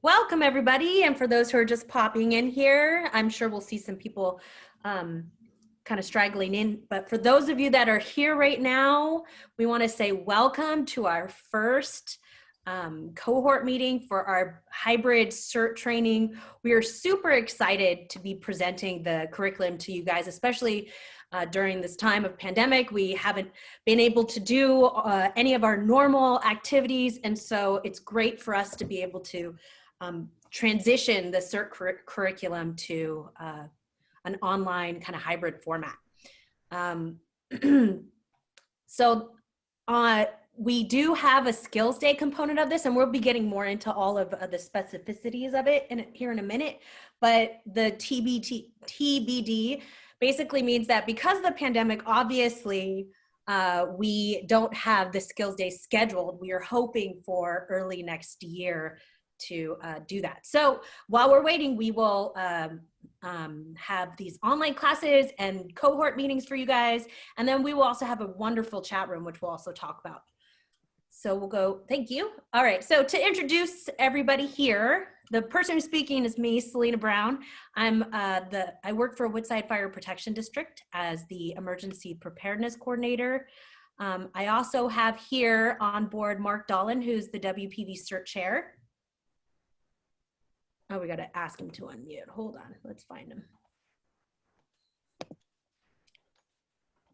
Welcome everybody, and for those who are just popping in here, I'm sure we'll see some people kind of straggling in, but for those of you that are here right now, we want to say welcome to our first cohort meeting for our hybrid CERT training. We are super excited to be presenting the curriculum to you guys, especially during this time of pandemic. We haven't been able to do any of our normal activities, and so it's great for us to be able to transition the CERT curriculum to an online kind of hybrid format. We do have a skills day component of this, and we'll be getting more into all of the specificities of it here in a minute. But the TBD basically means that because of the pandemic, obviously, we don't have the skills day scheduled. We are hoping for early next year to do that. So while we're waiting, we will have these online classes and cohort meetings for you guys. And then we will also have a wonderful chat room, which we'll also talk about. So we'll go, thank you. All right, so to introduce everybody here, the person who's speaking is me, Selena Brown. I work for Woodside Fire Protection District as the Emergency Preparedness Coordinator. I also have here on board Mark Dolan, who's the WPV-CERT Chair. Oh, we got to ask him to unmute. Hold on, let's find him.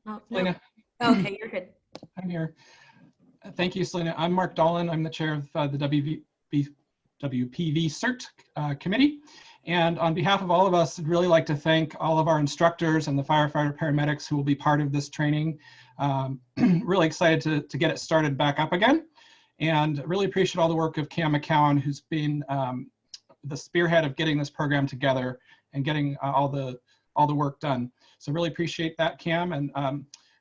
Oh, no. Okay, you're good. I'm here. Thank you, Selena. I'm Mark Dolan. I'm the chair of the WPV-CERT committee. And on behalf of all of us, I'd really like to thank all of our instructors and the firefighter paramedics who will be part of this training. Really excited to get it started back up again. And really appreciate all the work of Cam McCowan, who's been the spearhead of getting this program together and getting all the work done. So really appreciate that, Cam. And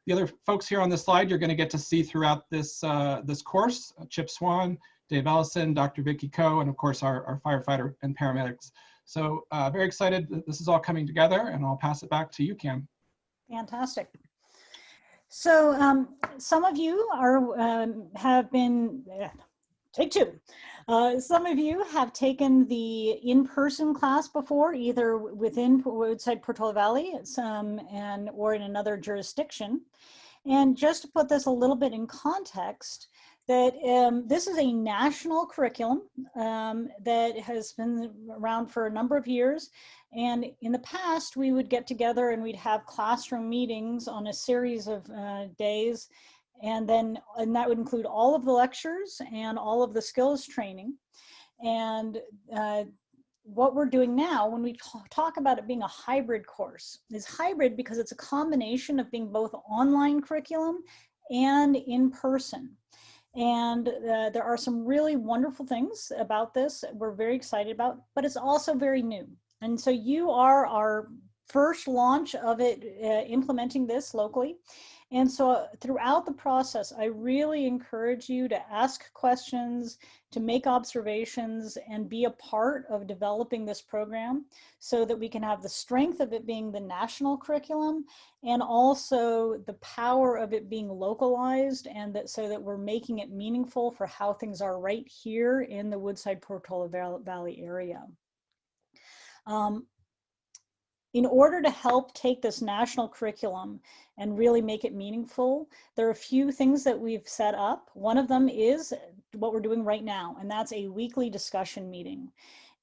the other folks here on the slide, you're going to get to see throughout this this course: Chip Swan, Dave Ellison, Dr. Vicky Coe, and of course our firefighter and paramedics. So very excited that this is all coming together, and I'll pass it back to you, Cam. Fantastic. So some of you are have been take two. Some of you have taken the in-person class before, either within Woodside Portola Valley or in another jurisdiction. And just to put this a little bit in context, that this is a national curriculum that has been around for a number of years. And in the past, we would get together and we'd have classroom meetings on a series of days. And that would include all of the lectures and all of the skills training. And what we're doing now, when we talk about it being a hybrid course, is hybrid because it's a combination of being both online curriculum and in person. And there are some really wonderful things about this that we're very excited about, but it's also very new. And so you are our first launch of it, implementing this locally. And so throughout the process, I really encourage you to ask questions, to make observations, and be a part of developing this program so that we can have the strength of it being the national curriculum and also the power of it being localized, and that so that we're making it meaningful for how things are right here in the Woodside Portola Valley area. In order to help take this national curriculum and really make it meaningful, there are a few things that we've set up. One of them is what we're doing right now, and that's a weekly discussion meeting.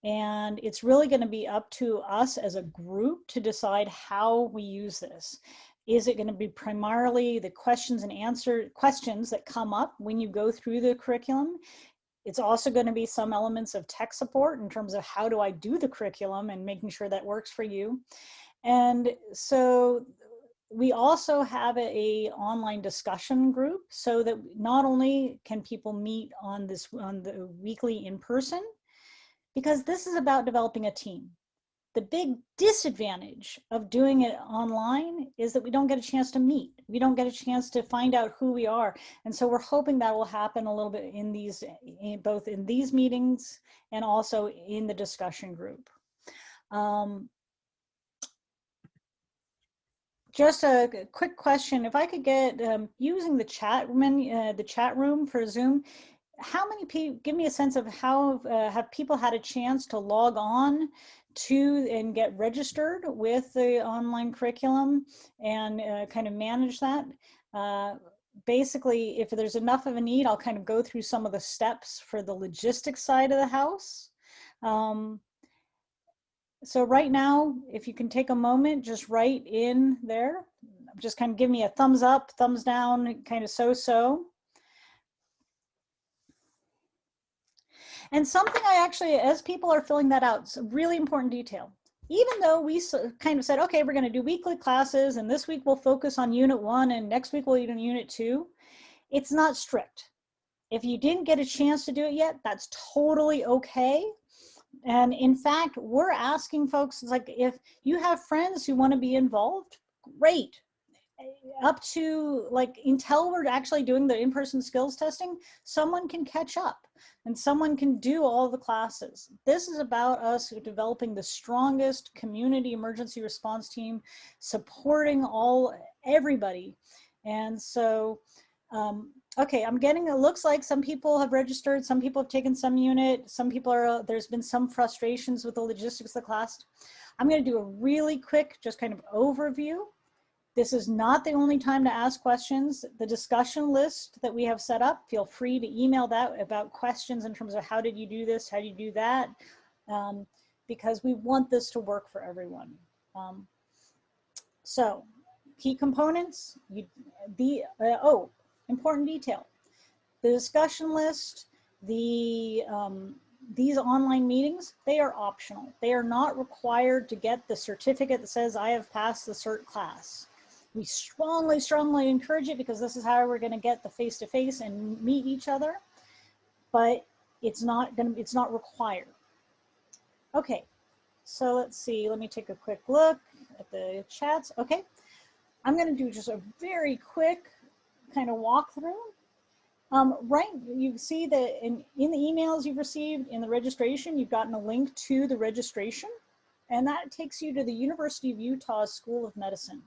And it's really going to be up to us as a group to decide how we use this. Is it going to be primarily the questions that come up when you go through the curriculum? It's also going to be some elements of tech support in terms of how do I do the curriculum and making sure that works for you. And so we also have a online discussion group so that not only can people meet on the weekly in person, because this is about developing a team. The big disadvantage of doing it online is that we don't get a chance to meet. We don't get a chance to find out who we are. And so we're hoping that will happen a little bit both in these meetings and also in the discussion group. Just a quick question. If I could get, using the chat room for Zoom, how many people, give me a sense of how have people had a chance to log on to and get registered with the online curriculum and kind of manage that. Basically, if there's enough of a need, I'll kind of go through some of the steps for the logistics side of the house. So right now, if you can take a moment, just write in there, just kind of give me a thumbs up, thumbs down, kind of so-so. And something I actually, as people are filling that out, it's a really important detail. Even though we kind of said, okay, we're going to do weekly classes, and this week we'll focus on Unit 1, and next week we'll do Unit 2, it's not strict. If you didn't get a chance to do it yet, that's totally okay. And in fact, we're asking folks, it's like, if you have friends who want to be involved, great. Up to like until we're actually doing the in-person skills testing, someone can catch up and someone can do all the classes. This is about us developing the strongest community emergency response team, supporting everybody. And so, okay, I'm getting, it looks like some people have registered, some people have taken some unit, some people are, there's been some frustrations with the logistics of the class. I'm going to do a really quick, just kind of overview. This is not the only time to ask questions. The discussion list that we have set up, feel free to email that about questions in terms of how did you do this, how do you do that, because we want this to work for everyone. So key components, important detail. The discussion list, these online meetings, they are optional. They are not required to get the certificate that says I have passed the CERT class. We strongly, strongly encourage it because this is how we're going to get the face-to-face and meet each other, but it's not required. Okay, so let's see, let me take a quick look at the chats. Okay, I'm going to do just a very quick kind of walkthrough. Right, you see that in the emails you've received in the registration, you've gotten a link to the registration, and that takes you to the University of Utah School of Medicine.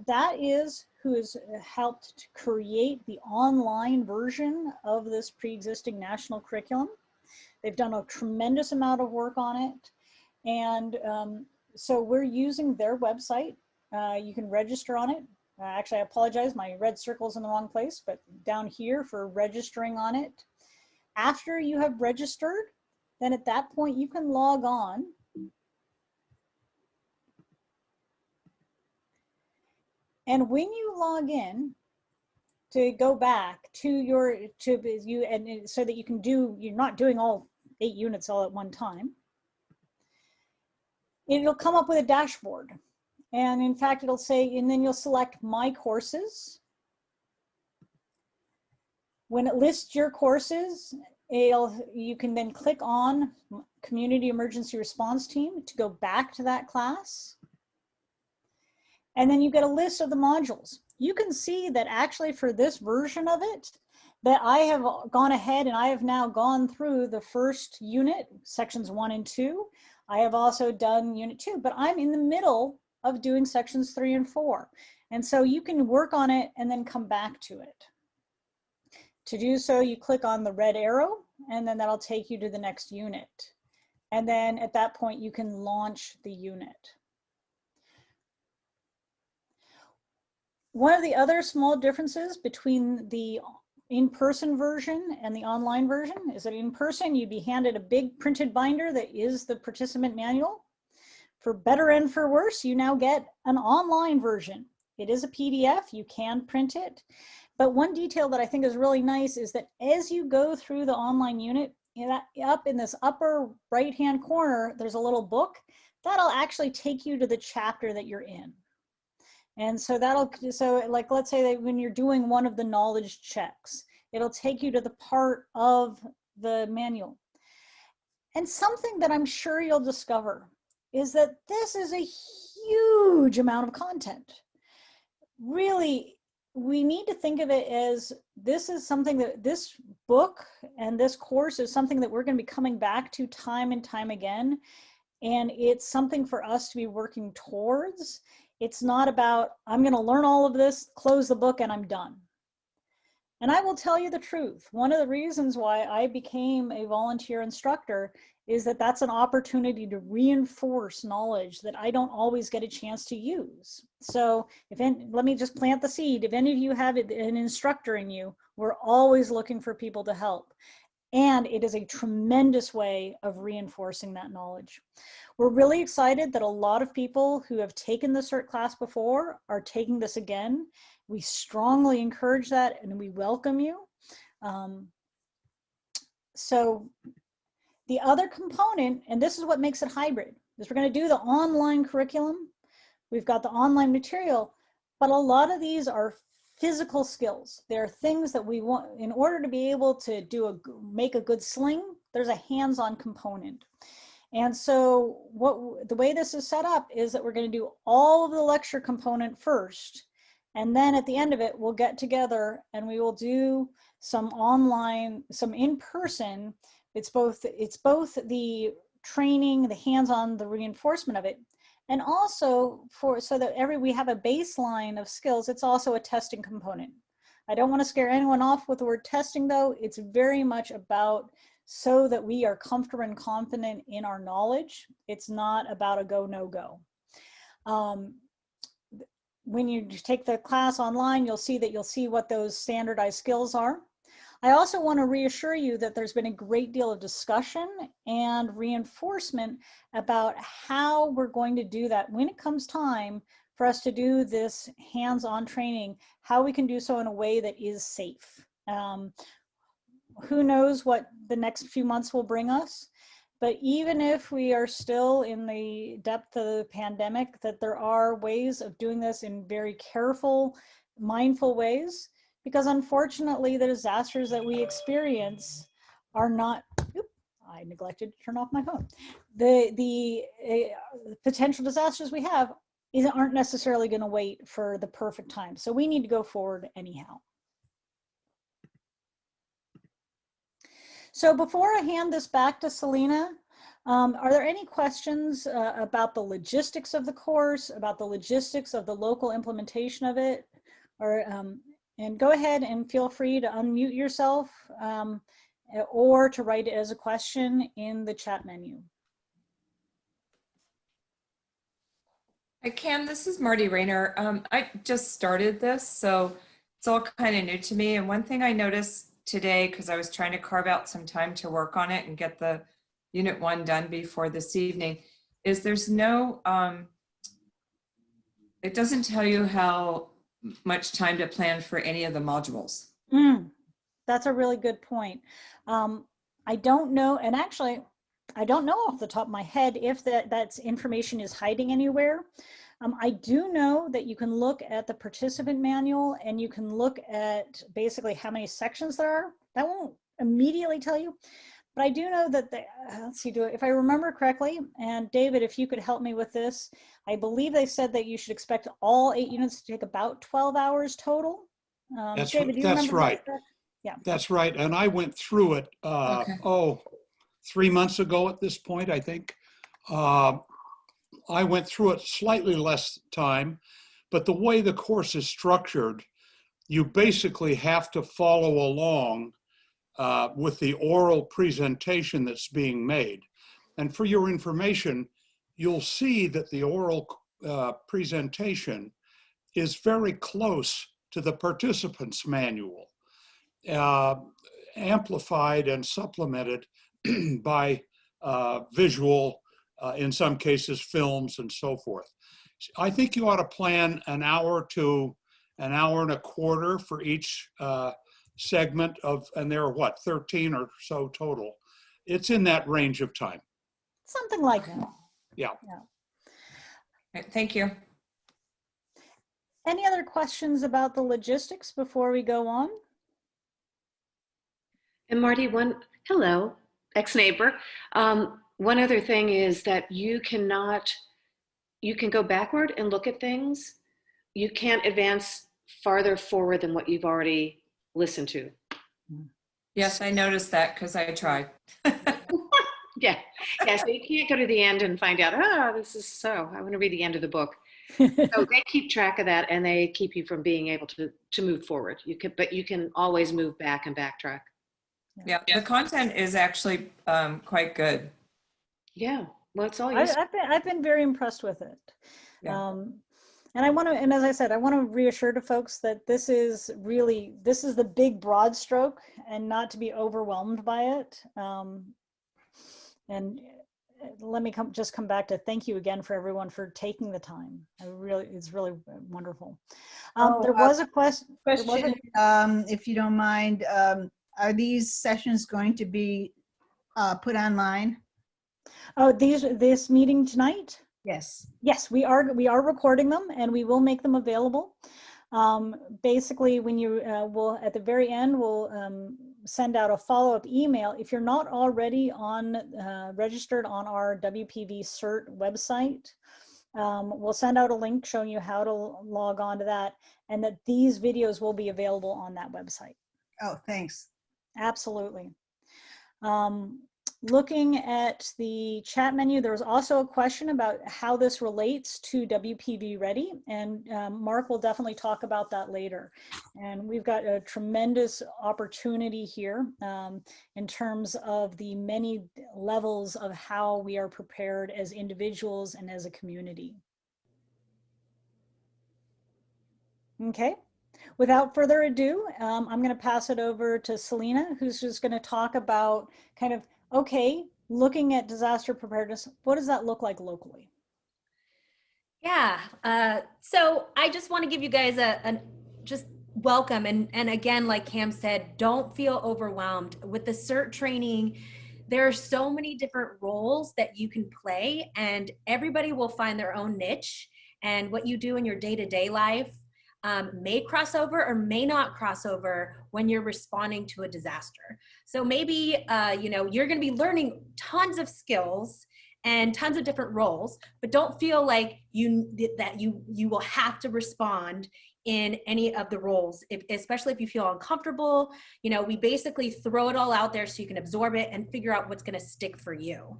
That is who has helped to create the online version of this pre-existing national curriculum. They've done a tremendous amount of work on it. And so we're using their website. You can register on it. Actually, I apologize, my red circle's in the wrong place, but down here for registering on it. After you have registered, then at that point you can log on. And when you log in to go back to so that you can you're not doing all 8 units all at one time, it'll come up with a dashboard. And in fact, it'll say, and then you'll select My Courses. When it lists your courses, you can then click on Community Emergency Response Team to go back to that class. And then you get a list of the modules. You can see that actually for this version of it, that I have gone ahead and I have now gone through the first unit, sections 1 and 2. I have also done unit 2, but I'm in the middle of doing sections 3 and 4. And so you can work on it and then come back to it. To do so, you click on the red arrow, and then that'll take you to the next unit. And then at that point, you can launch the unit. One of the other small differences between the in-person version and the online version is that in person, you'd be handed a big printed binder that is the participant manual. For better and for worse, you now get an online version. It is a PDF, you can print it. But one detail that I think is really nice is that as you go through the online unit, up in this upper right-hand corner, there's a little book that'll actually take you to the chapter that you're in. And so like, let's say that when you're doing one of the knowledge checks, it'll take you to the part of the manual. And something that I'm sure you'll discover is that this is a huge amount of content. Really, we need to think of it as this is something that this book and this course is something that we're going to be coming back to time and time again. And it's something for us to be working towards. It's not about, I'm going to learn all of this, close the book, and I'm done. And I will tell you the truth. One of the reasons why I became a volunteer instructor is that that's an opportunity to reinforce knowledge that I don't always get a chance to use. So let me just plant the seed. If any of you have an instructor in you, we're always looking for people to help. And it is a tremendous way of reinforcing that knowledge. We're really excited that a lot of people who have taken the CERT class before are taking this again. We strongly encourage that and we welcome you. So the other component, and this is what makes it hybrid, is we're going to do the online curriculum. We've got the online material, but a lot of these are physical skills. They're things that we want in order to be able to make a good sling. There's a hands-on component. And so the way this is set up is that we're going to do all of the lecture component first. And then at the end of it, we'll get together and we will do some online, some in-person. It's both the training, the hands-on, the reinforcement of it. And also so that we have a baseline of skills, it's also a testing component. I don't want to scare anyone off with the word testing though. It's very much about so that we are comfortable and confident in our knowledge. It's not about a go, no go. When you take the class online, you'll see what those standardized skills are. I also want to reassure you that there's been a great deal of discussion and reinforcement about how we're going to do that when it comes time for us to do this hands-on training, how we can do so in a way that is safe. Who knows what the next few months will bring us, but even if we are still in the depth of the pandemic, that there are ways of doing this in very careful, mindful ways. Because unfortunately, the disasters that we experience are not, I neglected to turn off my phone. The potential disasters we have aren't necessarily going to wait for the perfect time. So we need to go forward anyhow. So before I hand this back to Selena, are there any questions about the logistics of the course, about the logistics of the local implementation of it? And go ahead and feel free to unmute yourself or to write it as a question in the chat menu. Hi, Cam, this is Marty Rayner. I just started this, so it's all kind of new to me. And one thing I noticed today, because I was trying to carve out some time to work on it and get the Unit 1 done before this evening, is there's no, it doesn't tell you how much time to plan for any of the modules. That's a really good point. I don't know, and actually, I don't know off the top of my head if that information is hiding anywhere. I do know that you can look at the participant manual and you can look at basically how many sections there are. That won't immediately tell you, but I do know that let's see, if I remember correctly, and David, if you could help me with this, I believe they said that you should expect all 8 units to take about 12 hours total. David, do you remember right. that? Yeah, that's right. And I went through it, Okay. 3 months ago at this point, I think. I went through it slightly less time, but the way the course is structured, you basically have to follow along with the oral presentation that's being made. And for your information, you'll see that the oral presentation is very close to the participant's manual, amplified and supplemented by visual, in some cases, films and so forth. I think you ought to plan an hour to an hour and a quarter for each segment of, and there are what, 13 or so total. It's in that range of time. something like that. Yeah. Right, thank you. Any other questions about the logistics before we go on? And Marty, hello, ex-neighbor. One other thing is that you can go backward and look at things. You can't advance farther forward than what you've already listened to. Yes, I noticed that because I tried. Yeah, so you can't go to the end and find out, this is so, I want to read the end of the book. So they keep track of that, and they keep you from being able to move forward. But you can always move back and backtrack. Yeah, the content is actually quite good. Yeah, well, it's all useful. I've been very impressed with it. Yeah. And and as I said, I want to reassure to folks that this is the big broad stroke, and not to be overwhelmed by it. And let me just come back to thank you again for everyone for taking the time. It's really wonderful. There was a question. If you don't mind, are these sessions going to be put online? Oh, this meeting tonight? Yes. Yes, we are recording them, and we will make them available. Basically, when you will at the very end, we'll send out a follow-up email. If you're not already registered on our WPV-CERT website, we'll send out a link showing you how to log on to that, and that these videos will be available on that website. Oh, thanks. Absolutely. Looking at the chat menu, there was also a question about how this relates to WPV Ready, and Mark will definitely talk about that later. And we've got a tremendous opportunity here in terms of the many levels of how we are prepared as individuals and as a community. Okay. Without further ado, I'm going to pass it over to Selena, who's just going to talk about kind of, okay, looking at disaster preparedness, what does that look like locally? Yeah, so I just want to give you guys a just welcome. And again, like Cam said, don't feel overwhelmed. With the CERT training, there are so many different roles that you can play, and everybody will find their own niche. And what you do in your day-to-day life may cross over or may not cross over when you're responding to a disaster. So maybe, you're going to be learning tons of skills and tons of different roles, but don't feel like you will have to respond in any of the roles, especially if you feel uncomfortable. We basically throw it all out there so you can absorb it and figure out what's going to stick for you.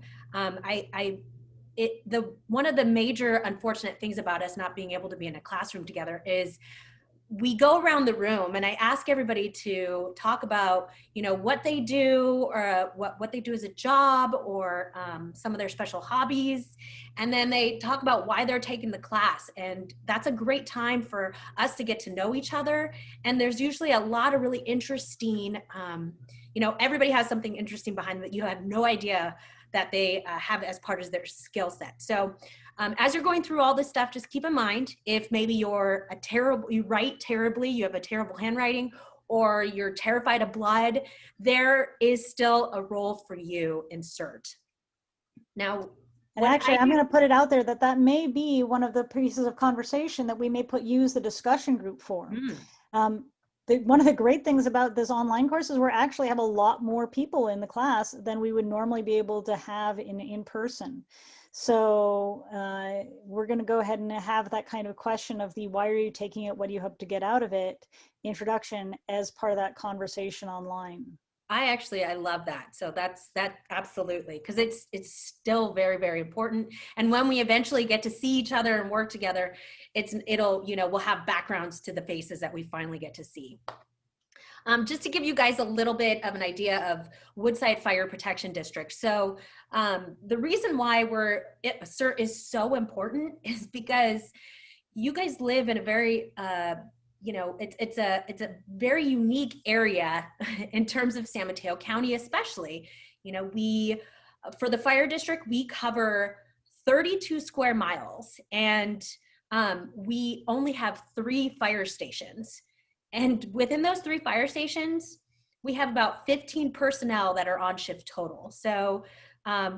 One of the major unfortunate things about us not being able to be in a classroom together is we go around the room and I ask everybody to talk about, what they do, or what they do as a job, or some of their special hobbies. And then they talk about why they're taking the class. And that's a great time for us to get to know each other. And there's usually a lot of really interesting, everybody has something interesting behind them that you have no idea that they have as part of their skill set. So as you're going through all this stuff, just keep in mind, if maybe you write terribly, you have a terrible handwriting, or you're terrified of blood, there is still a role for you in CERT. Now, and actually, I'm going to put it out there that may be one of the pieces of conversation that we may use the discussion group for. One of the great things about this online course is we actually have a lot more people in the class than we would normally be able to have in person. So we're going to go ahead and have that kind of question of the why are you taking it, what do you hope to get out of it introduction as part of that conversation online. I love that. So that's absolutely, because it's still very, very important. And when we eventually get to see each other and work together, we'll have backgrounds to the faces that we finally get to see. Just to give you guys a little bit of an idea of Woodside Fire Protection District. So the reason why CERT is so important is because you guys live in a very, it's a very unique area in terms of San Mateo County, especially. For the fire district, we cover 32 square miles, and we only have 3 fire stations. And within those 3 fire stations, we have about 15 personnel that are on shift total. So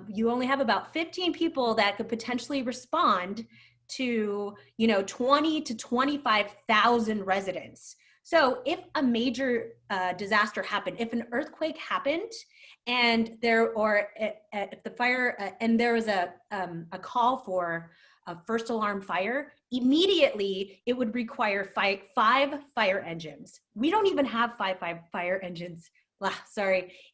you only have about 15 people that could potentially respond to 20 to 25,000 residents. So if a major disaster happened, if an earthquake happened, and if the fire and there was a call for a first alarm fire, immediately it would require 5 fire engines. We don't even have 5 fire engines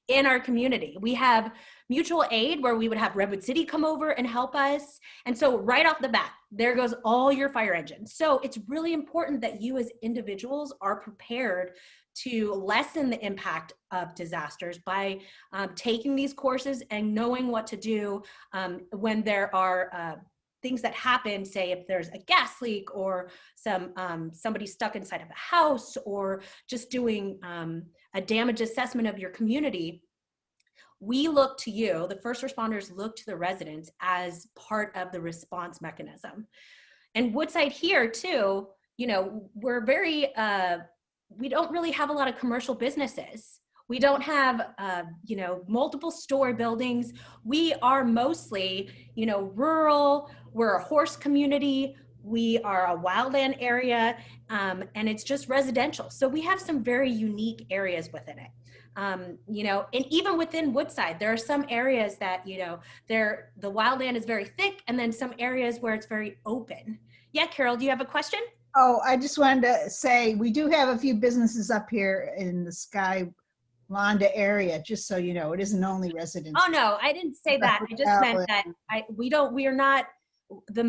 in our community. We have mutual aid where we would have Redwood City come over and help us. And so right off the bat, there goes all your fire engines. So it's really important that you as individuals are prepared to lessen the impact of disasters by taking these courses and knowing what to do when there are things that happen, say if there's a gas leak or somebody stuck inside of a house, or just doing a damage assessment of your community. We look to you, the first responders look to the residents as part of the response mechanism. And Woodside here too, you know, we're very, we don't really have a lot of commercial businesses. We don't have, you know, multiple story buildings. We are mostly, you know, rural. We're a horse community. We are a wildland area, and it's just residential. So we have some very unique areas within it. You know, and even within Woodside, there are some areas that, you know, the wildland is very thick, and then some areas where it's very open. Yeah, Carol, do you have a question? Oh, I just wanted to say, we do have a few businesses up here in the Skywanda area, just so you know. It isn't only residents. Oh, no, I didn't say that. I just meant that we are not, the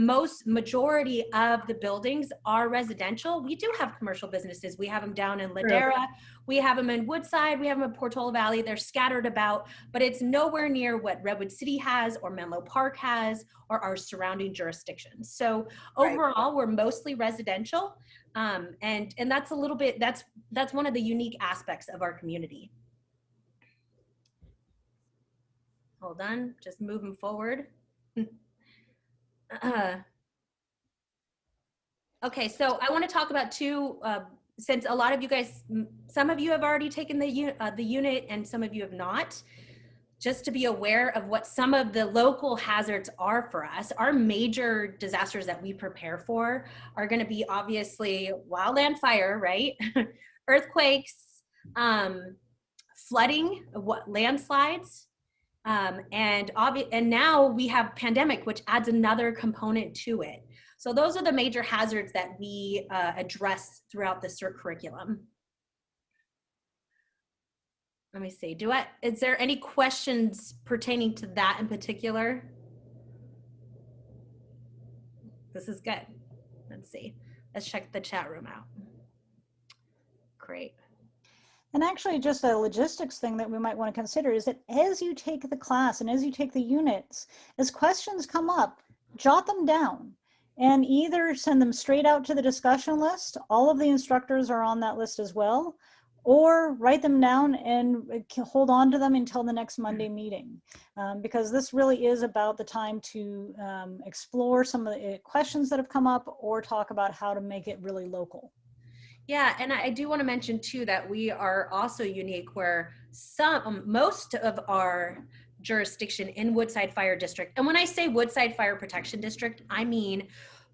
majority of the buildings are residential. We do have commercial businesses. We have them down in Ladera. We have them in Woodside. We have them in Portola Valley. They're scattered about, but it's nowhere near what Redwood City has or Menlo Park has or our surrounding jurisdictions. So overall, we're mostly residential. And that's a little bit, that's one of the unique aspects of our community. Hold on, just moving forward. Okay, so I want to talk about two, since a lot of you guys, some of you have already taken the unit and some of you have not, just to be aware of what some of the local hazards are for us. Our major disasters that we prepare for are going to be obviously wildland fire, right? Earthquakes, flooding, landslides, and now we have pandemic, which adds another component to it. So those are the major hazards that we address throughout the CERT curriculum. Let me see, is there any questions pertaining to that in particular? This is good. Let's see, let's check the chat room out. Great. And actually, just a logistics thing that we might want to consider is that as you take the class and as you take the units, as questions come up, jot them down and either send them straight out to the discussion list. All of the instructors are on that list as well, or write them down and hold on to them until the next Monday meeting. Because this really is about the time to explore some of the questions that have come up or talk about how to make it really local. Yeah, and I do want to mention too that we are also unique where most of our jurisdiction in Woodside Fire District, and when I say Woodside Fire Protection District, I mean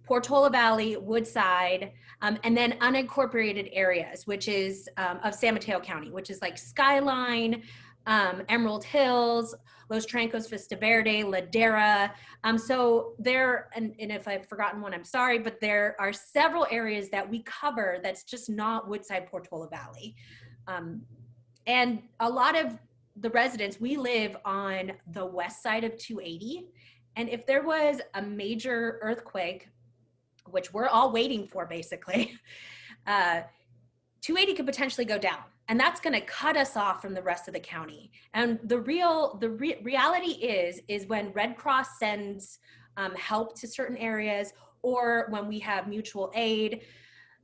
Portola Valley, Woodside, and then unincorporated areas, which is of San Mateo County, which is like Skyline, Emerald Hills, Los Trancos, Vista Verde, Ladera. So there, and if I've forgotten one, I'm sorry, but there are several areas that we cover that's just not Woodside Portola Valley. And a lot of the residents, we live on the west side of 280. And if there was a major earthquake, which we're all waiting for basically, 280 could potentially go down. And that's going to cut us off from the rest of the county. And the reality is when Red Cross sends help to certain areas, or when we have mutual aid,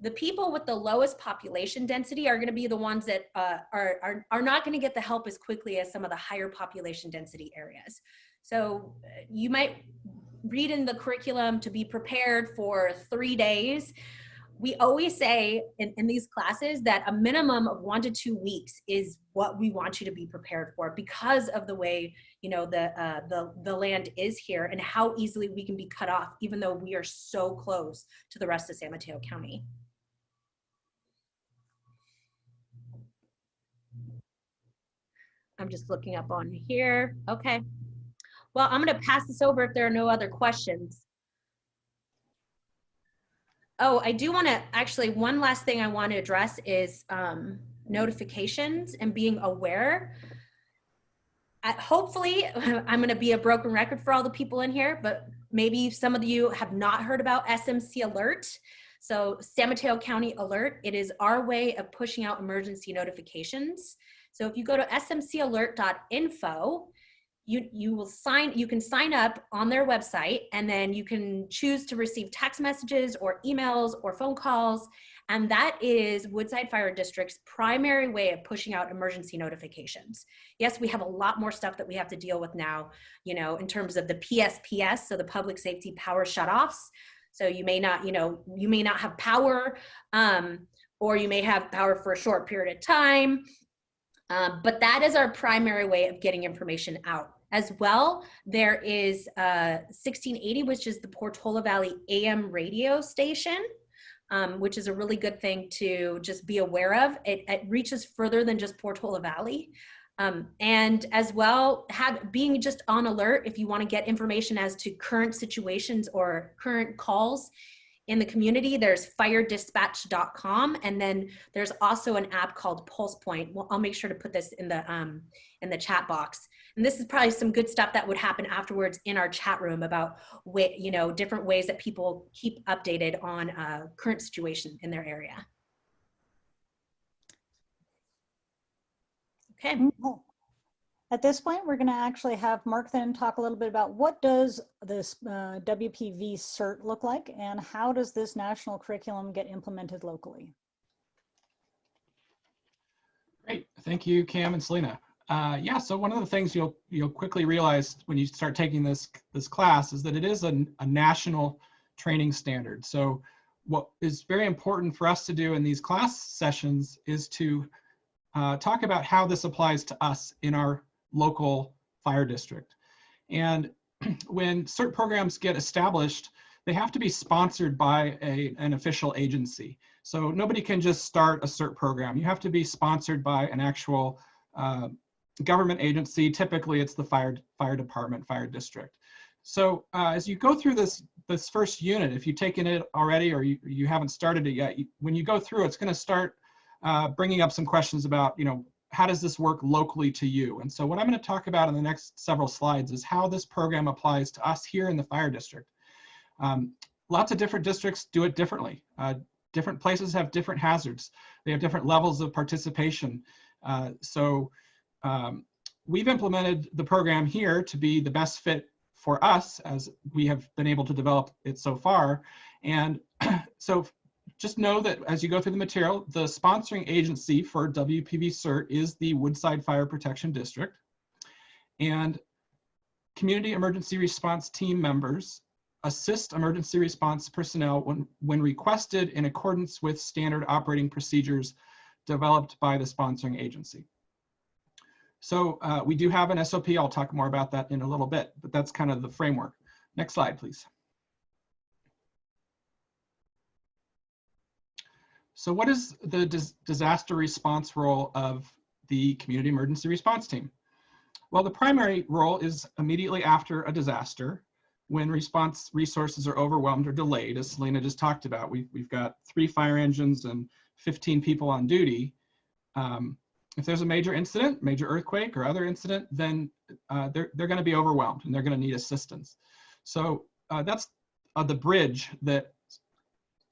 the people with the lowest population density are going to be the ones that are not going to get the help as quickly as some of the higher population density areas. So you might read in the curriculum to be prepared for 3 days. We always say in these classes that a minimum of 1 to 2 weeks is what we want you to be prepared for, because of the way, you know, the land is here and how easily we can be cut off, even though we are so close to the rest of San Mateo County. I'm just looking up on here. Okay. Well, I'm going to pass this over if there are no other questions. Oh, I do want to, actually, one last thing I want to address is notifications and being aware. Hopefully, I'm going to be a broken record for all the people in here, but maybe some of you have not heard about SMC Alert. So San Mateo County Alert, it is our way of pushing out emergency notifications. So if you go to smcalert.info, you can sign up on their website, and then you can choose to receive text messages or emails or phone calls. And that is Woodside Fire District's primary way of pushing out emergency notifications. Yes, we have a lot more stuff that we have to deal with now, in terms of the PSPS, so the public safety power shutoffs. So you may not have power, or you may have power for a short period of time. But that is our primary way of getting information out. As well, there is 1680, which is the Portola Valley AM radio station, which is a really good thing to just be aware of. It reaches further than just Portola Valley. And as well, being just on alert if you want to get information as to current situations or current calls in the community. There's firedispatch.com, and then there's also an app called Pulse Point. Well, I'll make sure to put this in the chat box. And this is probably some good stuff that would happen afterwards in our chat room about different ways that people keep updated on current situation in their area. Okay. At this point, we're going to actually have Mark then talk a little bit about what does this WPV-CERT look like, and how does this national curriculum get implemented locally? Great, thank you, Cam and Selena. Yeah, so one of the things you'll quickly realize when you start taking this class is that it is a national training standard. So what is very important for us to do in these class sessions is to talk about how this applies to us in our local fire district. And when CERT programs get established, they have to be sponsored by an official agency. So nobody can just start a CERT program. You have to be sponsored by an actual government agency. Typically it's the fire department, fire district. So as you go through this first unit, if you've taken it already or you haven't started it yet, when you go through, it's going to start bringing up some questions about, how does this work locally to you? And so what I'm going to talk about in the next several slides is how this program applies to us here in the fire district. Lots of different districts do it differently. Different places have different hazards. They have different levels of participation. We've implemented the program here to be the best fit for us as we have been able to develop it so far. And so just know that as you go through the material, the sponsoring agency for WPV-CERT is the Woodside Fire Protection District. And community emergency response team members assist emergency response personnel when requested in accordance with standard operating procedures developed by the sponsoring agency. So we do have an SOP. I'll talk more about that in a little bit, but that's kind of the framework. Next slide, please. So what is the disaster response role of the community emergency response team? Well, the primary role is immediately after a disaster when response resources are overwhelmed or delayed, as Selena just talked about. We've got 3 fire engines and 15 people on duty. If there's a major incident, major earthquake or other incident, then they're going to be overwhelmed and they're going to need assistance. So that's the bridge that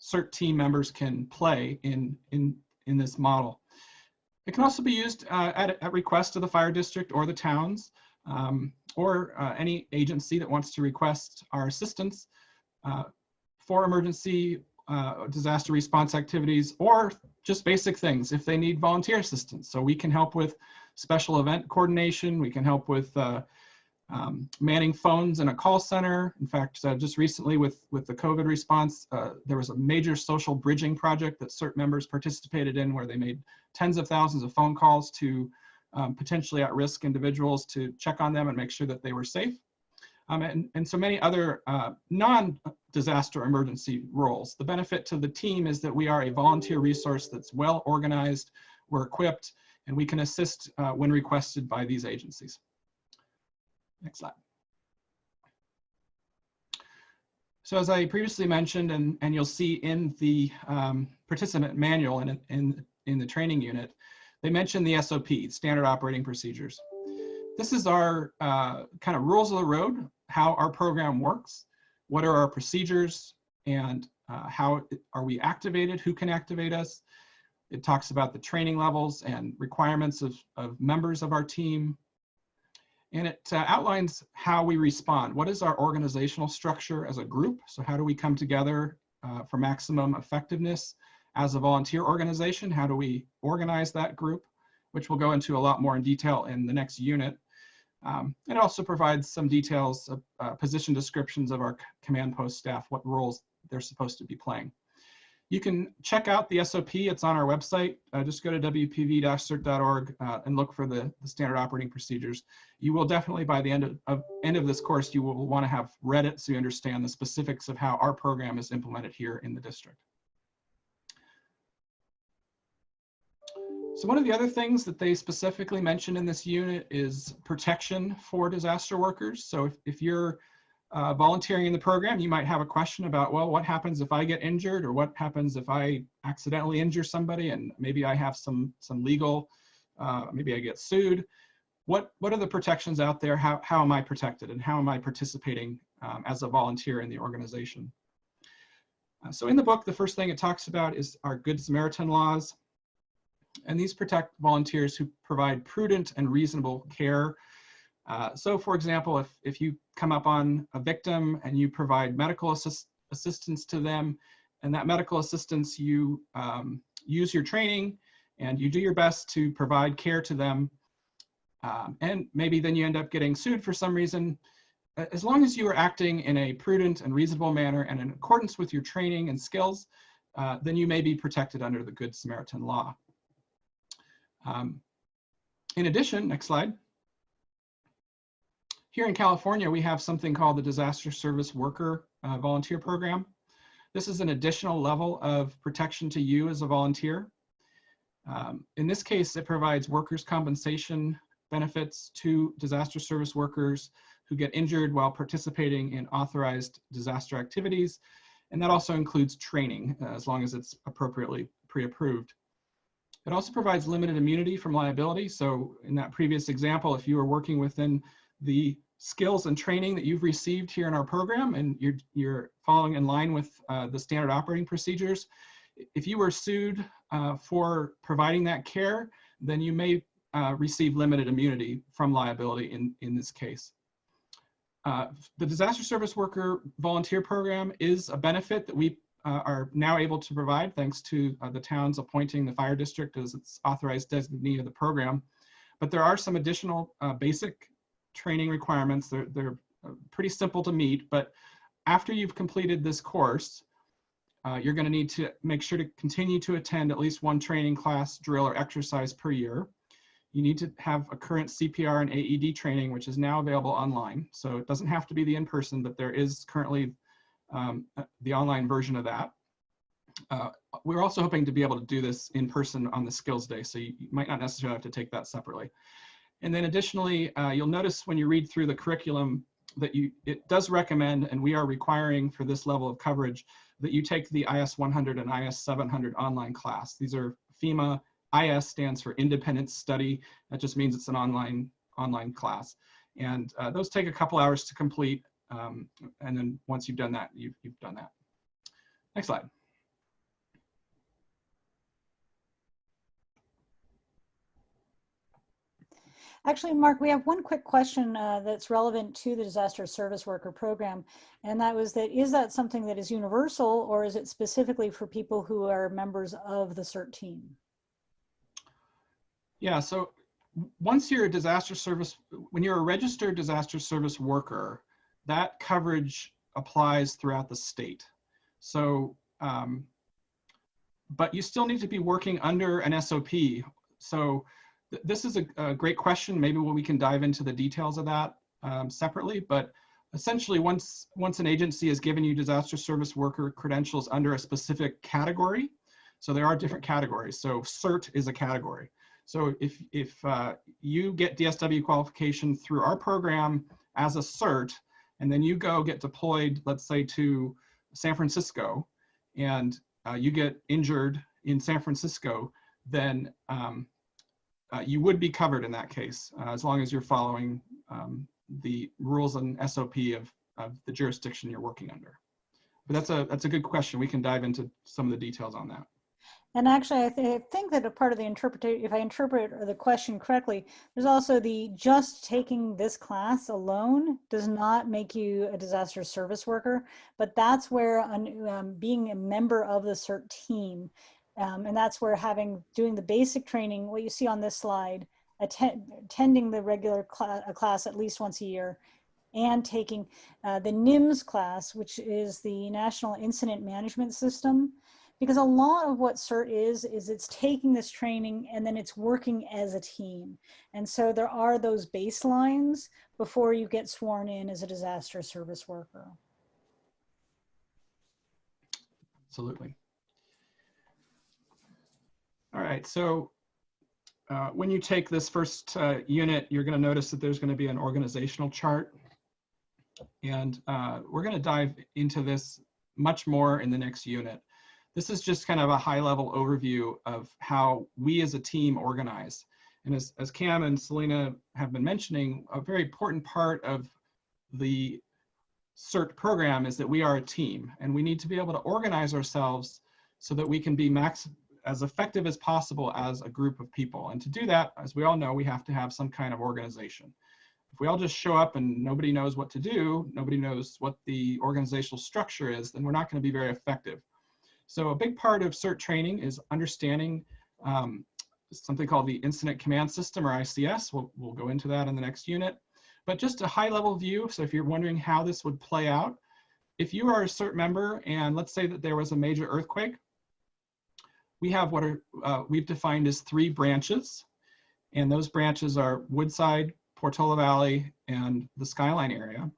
CERT team members can play in this model. It can also be used at request of the fire district or the towns or any agency that wants to request our assistance for emergency disaster response activities, or just basic things if they need volunteer assistance. So we can help with special event coordination. We can help with manning phones in a call center. In fact, just recently with the COVID response, there was a major social bridging project that CERT members participated in where they made tens of thousands of phone calls to potentially at-risk individuals to check on them and make sure that they were safe. And so many other non-disaster emergency roles. The benefit to the team is that we are a volunteer resource that's well organized, we're equipped, and we can assist when requested by these agencies. Next slide. So as I previously mentioned, and you'll see in the participant manual in the training unit, they mention the SOP, Standard Operating Procedures. This is our kind of rules of the road, how our program works, what are our procedures, and how are we activated, who can activate us. It talks about the training levels and requirements of members of our team. And it outlines how we respond. What is our organizational structure as a group? So how do we come together for maximum effectiveness as a volunteer organization? How do we organize that group? Which we'll go into a lot more in detail in the next unit. It also provides some details of position descriptions of our command post staff, what roles they're supposed to be playing. You can check out the SOP, it's on our website. Just go to WPV-CERT.org and look for the standard operating procedures. You will definitely, by the end of this course, you will want to have read it so you understand the specifics of how our program is implemented here in the district. So one of the other things that they specifically mention in this unit is protection for disaster workers. So if you're volunteering in the program, you might have a question about, well, what happens if I get injured, or what happens if I accidentally injure somebody and maybe I have some legal, maybe I get sued. What are the protections out there? How am I protected, and how am I participating as a volunteer in the organization? So in the book, the first thing it talks about is our Good Samaritan laws. And these protect volunteers who provide prudent and reasonable care. So for example, if you come up on a victim and you provide medical assistance to them, and that medical assistance, you use your training and you do your best to provide care to them, and maybe then you end up getting sued for some reason, as long as you are acting in a prudent and reasonable manner and in accordance with your training and skills, then you may be protected under the Good Samaritan law. In addition, next slide. Here in California, we have something called the Disaster Service Worker Volunteer Program. This is an additional level of protection to you as a volunteer. In this case, it provides workers' compensation benefits to disaster service workers who get injured while participating in authorized disaster activities. And that also includes training, as long as it's appropriately pre-approved. It also provides limited immunity from liability. So in that previous example, if you were working within the skills and training that you've received here in our program and you're following in line with the standard operating procedures, if you were sued for providing that care, then you may receive limited immunity from liability in this case. The Disaster Service Worker Volunteer Program is a benefit that we are now able to provide thanks to the towns appointing the fire district as its authorized designee of the program. But there are some additional basic training requirements. They're pretty simple to meet, but after you've completed this course, you're going to need to make sure to continue to attend at least one training class, drill, or exercise per year. You need to have a current CPR and AED training, which is now available online. So it doesn't have to be the in-person, but there is currently the online version of that. We're also hoping to be able to do this in person on the skills day, so you might not necessarily have to take that separately. And then additionally, you'll notice when you read through the curriculum that it does recommend, and we are requiring for this level of coverage, that you take the IS 100 and IS 700 online class. These are FEMA. IS stands for Independent Study. That just means it's an online class. And those take a couple hours to complete. And then once you've done that, you've done that. Next slide. Actually, Mark, we have one quick question that's relevant to the Disaster Service Worker Program, and that was that, is that something that is universal, or is it specifically for people who are members of the CERT team? Yeah, so once you're a disaster service, when you're a registered disaster service worker, that coverage applies throughout the state. So, but you still need to be working under an SOP. So this is a great question. Maybe we can dive into the details of that separately, but essentially once an agency has given you disaster service worker credentials under a specific category, so there are different categories. So CERT is a category. So if you get DSW qualification through our program as a CERT, and then you go get deployed, let's say to San Francisco, and you get injured in San Francisco, then you would be covered in that case, as long as you're following the rules and SOP of the jurisdiction you're working under. But that's a good question. We can dive into some of the details on that. And actually, I think that a part of the interpretation, if I interpret the question correctly, there's also the just taking this class alone does not make you a disaster service worker, but that's where being a member of the CERT team, and that's where doing the basic training, what you see on this slide, attending the regular class at least once a year, and taking the NIMS class, which is the National Incident Management System. Because a lot of what CERT is it's taking this training and then it's working as a team. And so there are those baselines before you get sworn in as a disaster service worker. Absolutely. All right, so when you take this first unit, you're going to notice that there's going to be an organizational chart. And we're going to dive into this much more in the next unit. This is just kind of a high-level overview of how we as a team organize. And as Cam and Selena have been mentioning, a very important part of the CERT program is that we are a team, and we need to be able to organize ourselves so that we can be as effective as possible as a group of people. And to do that, as we all know, we have to have some kind of organization. If we all just show up and nobody knows what to do, nobody knows what the organizational structure is, then we're not going to be very effective. So a big part of CERT training is understanding something called the Incident Command System, or ICS. We'll go into that in the next unit. But just a high-level view, so if you're wondering how this would play out, if you are a CERT member and let's say that there was a major earthquake, we have what we've defined as 3 branches. And those branches are Woodside, Portola Valley, and the Skyline area.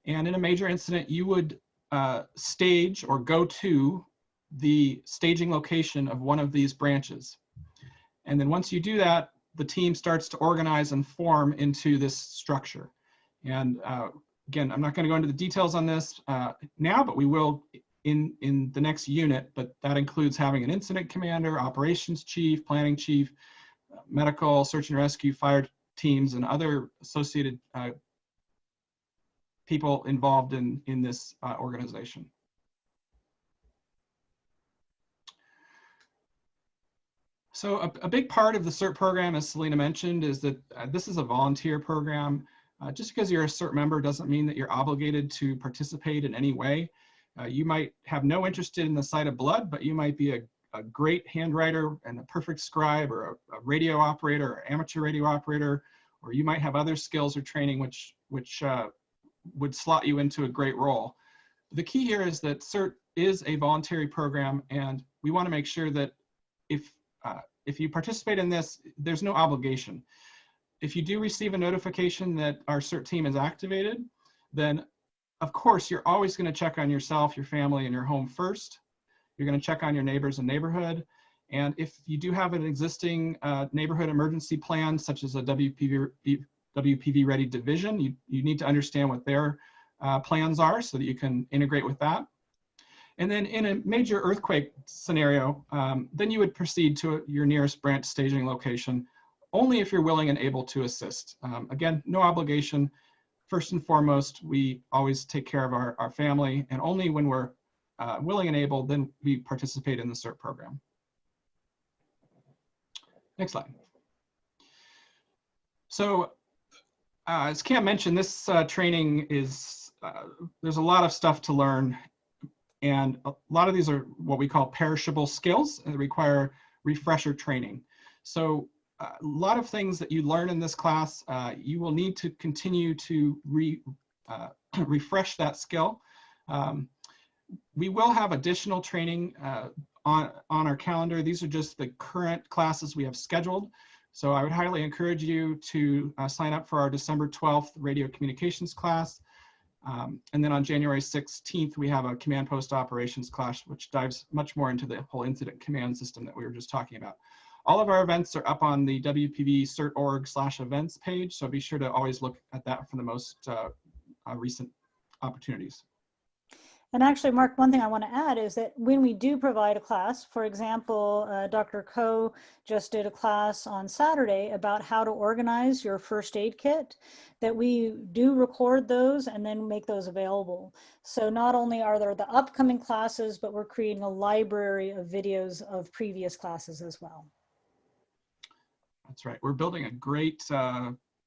And in a major incident, you would stage or go to the staging location of one of these branches. And then once you do that, the team starts to organize and form into this structure. And again, I'm not going to go into the details on this now, but we will in the next unit. But that includes having an incident commander, operations chief, planning chief, medical, search and rescue, fire teams, and other associated people involved in this organization. So a big part of the CERT program, as Selena mentioned, is that this is a volunteer program. Just because you're a CERT member doesn't mean that you're obligated to participate in any way. You might have no interest in the sight of blood, but you might be a great handwriter and a perfect scribe, or a radio operator, or amateur radio operator, or you might have other skills or training which would slot you into a great role. The key here is that CERT is a voluntary program, and we want to make sure that if you participate in this, there's no obligation. If you do receive a notification that our CERT team is activated, then of course you're always going to check on yourself, your family, and your home first. You're going to check on your neighbors and neighborhood. And if you do have an existing neighborhood emergency plan, such as a WPV ready division, you need to understand what their plans are so that you can integrate with that. And then in a major earthquake scenario, then you would proceed to your nearest branch staging location, only if you're willing and able to assist. Again, no obligation. First and foremost, we always take care of our family, and only when we're willing and able, then we participate in the CERT program. Next slide. So as Cam mentioned, this training is, there's a lot of stuff to learn. And a lot of these are what we call perishable skills and require refresher training. So a lot of things that you learn in this class, you will need to continue to refresh that skill. We will have additional training on our calendar. These are just the current classes we have scheduled. So I would highly encourage you to sign up for our December 12th radio communications class. And then on January 16th, we have a command post operations class, which dives much more into the whole incident command system that we were just talking about. All of our events are up on the WPV-CERT.org/events page, so be sure to always look at that for the most recent opportunities. And actually, Mark, one thing I want to add is that when we do provide a class, for example, Dr. Coe just did a class on Saturday about how to organize your first aid kit, that we do record those and then make those available. So not only are there the upcoming classes, but we're creating a library of videos of previous classes as well. That's right. We're building a great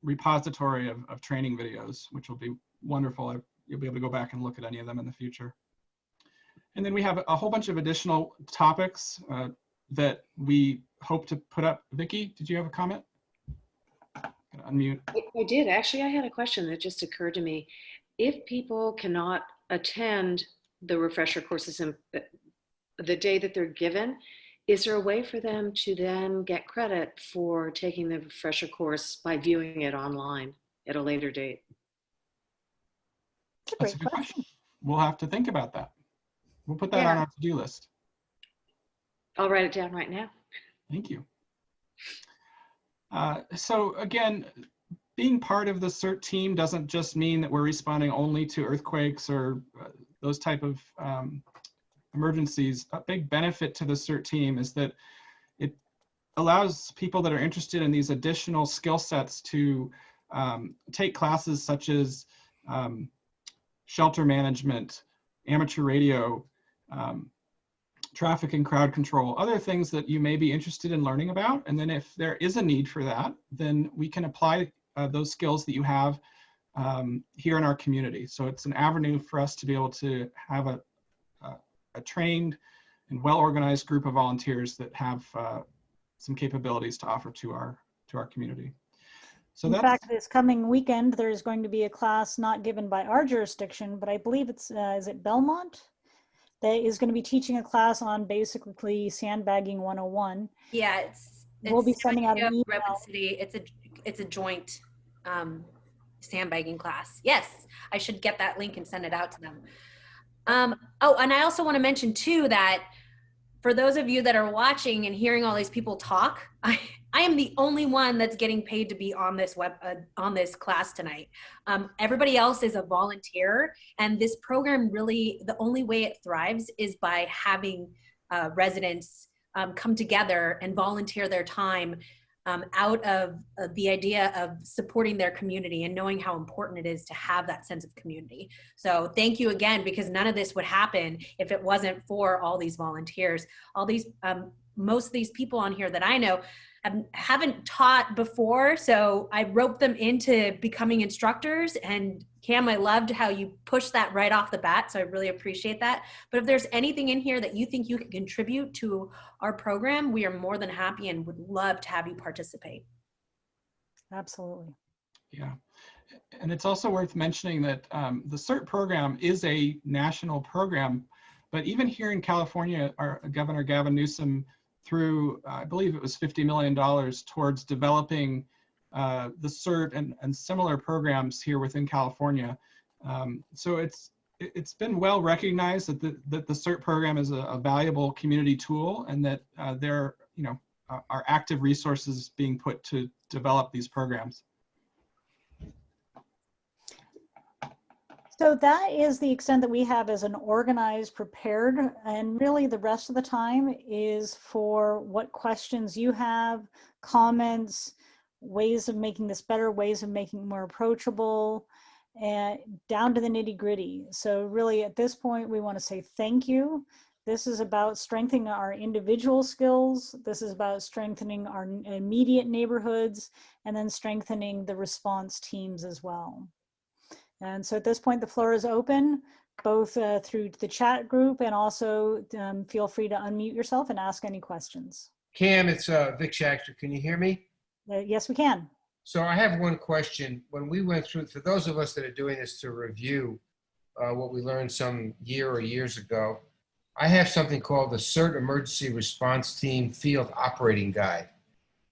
repository of training videos, which will be wonderful. You'll be able to go back and look at any of them in the future. And then we have a whole bunch of additional topics that we hope to put up. Vicki, did you have a comment? Unmute. I did. Actually, I had a question that just occurred to me. If people cannot attend the refresher courses in the day that they're given, is there a way for them to then get credit for taking the refresher course by viewing it online at a later date? That's a good question. We'll have to think about that. We'll put that on our to-do list. I'll write it down right now. Thank you. So again, being part of the CERT team doesn't just mean that we're responding only to earthquakes or those type of emergencies. A big benefit to the CERT team is that it allows people that are interested in these additional skill sets to take classes such as shelter management, amateur radio, traffic and crowd control, other things that you may be interested in learning about. And then if there is a need for that, then we can apply those skills that you have here in our community. So it's an avenue for us to be able to have a trained and well-organized group of volunteers that have some capabilities to offer to our community. So in fact, this coming weekend, there's going to be a class not given by our jurisdiction, but I believe it's, is it Belmont? That is going to be teaching a class on basically sandbagging 101. Yeah, We'll be sending out an email. Rapid City. It's a joint sandbagging class. Yes, I should get that link and send it out to them. Oh, and I also want to mention too that for those of you that are watching and hearing all these people talk, I am the only one that's getting paid to be on this on this class tonight. Everybody else is a volunteer, and this program really, the only way it thrives is by having residents come together and volunteer their time out of the idea of supporting their community and knowing how important it is to have that sense of community. So thank you again, because none of this would happen if it wasn't for all these volunteers. All these, most of these people on here that I know haven't taught before, so I roped them into becoming instructors. And Cam, I loved how you pushed that right off the bat, so I really appreciate that. But if there's anything in here that you think you can contribute to our program, we are more than happy and would love to have you participate. Absolutely. Yeah, and it's also worth mentioning that the CERT program is a national program, but even here in California, our Governor Gavin Newsom through, I believe it was $50 million towards developing the CERT and similar programs here within California. So it's been well recognized that the CERT program is a valuable community tool, and that there are active resources being put to develop these programs. So that is the extent that we have as an organized, prepared, and really the rest of the time is for what questions you have, comments, ways of making this better, ways of making it more approachable, and down to the nitty-gritty. So really at this point, we want to say thank you. This is about strengthening our individual skills. This is about strengthening our immediate neighborhoods, and then strengthening the response teams as well. And so at this point, the floor is open, both through the chat group, and also feel free to unmute yourself and ask any questions. Cam, it's Vic Shaxter. Can you hear me? Yes, we can. So I have one question. When we went through, for those of us that are doing this to review what we learned some year or years ago, I have something called the CERT Emergency Response Team Field Operating Guide.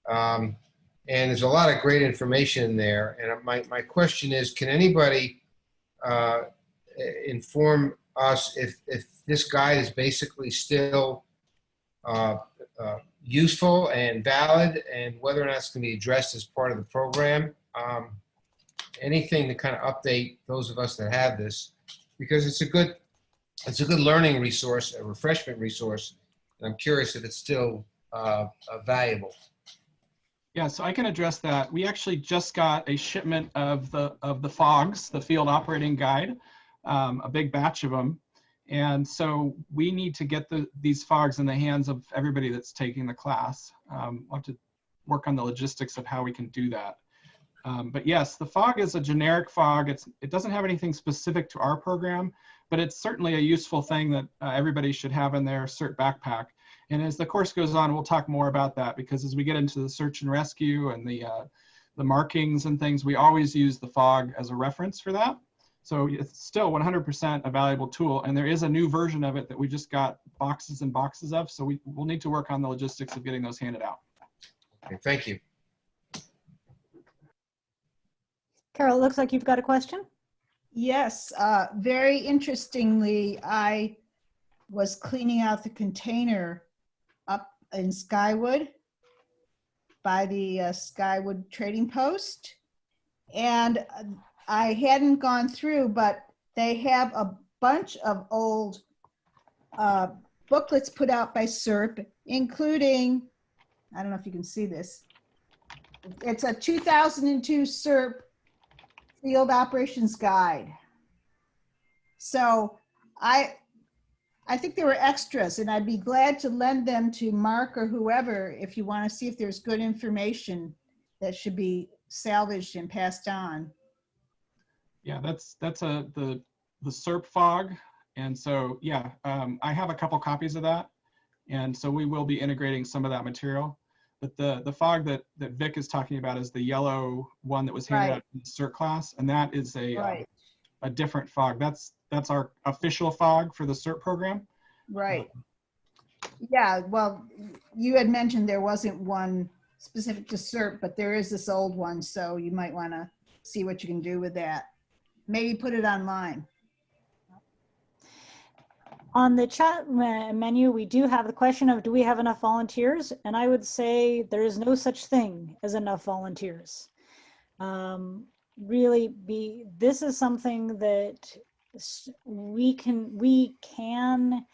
And there's a lot of great information in there. And my question is, can anybody inform us if this guide is basically still useful and valid, and whether or not it's going to be addressed as part of the program? Anything to kind of update those of us that have this, because it's a good it's a good learning resource, a refreshment resource. And I'm curious if it's still valuable. Yeah, so I can address that. We actually just got a shipment of the FOGs, the Field Operating Guide, a big batch of them. And so we need to get these FOGs in the hands of everybody that's taking the class. We'll have to work on the logistics of how we can do that. But yes, the FOG is a generic FOG. It doesn't have anything specific to our program, but it's certainly a useful thing that everybody should have in their CERT backpack. And as the course goes on, we'll talk more about that, because as we get into the search and rescue and the markings and things, we always use the FOG as a reference for that. So it's still 100% a valuable tool. And there is a new version of it that we just got boxes and boxes of. So we'll need to work on the logistics of getting those handed out. Okay, thank you. Carol, it looks like you've got a question. Yes, very interestingly, I was cleaning out the container up in Skywood by the Skywood Trading Post. And I hadn't gone through, but they have a bunch of old booklets put out by CERT, including, I don't know if you can see this. It's a 2002 CERT Field Operations Guide. So I think there were extras, and I'd be glad to lend them to Mark or whoever if you want to see if there's good information that should be salvaged and passed on. Yeah, that's the SERP FOG. And so, yeah, I have a couple copies of that. And so we will be integrating some of that material. But the FOG that Vic is talking about is the yellow one that was handed out in the CERT class. And that is a different FOG. That's our official FOG for the CERT program. Right. Yeah, well, you had mentioned there wasn't one specific to CERT, but there is this old one. So you might want to see what you can do with that. Maybe put it online. On the chat menu, we do have the question of, do we have enough volunteers? And I would say there is no such thing as enough volunteers. This is something that we can,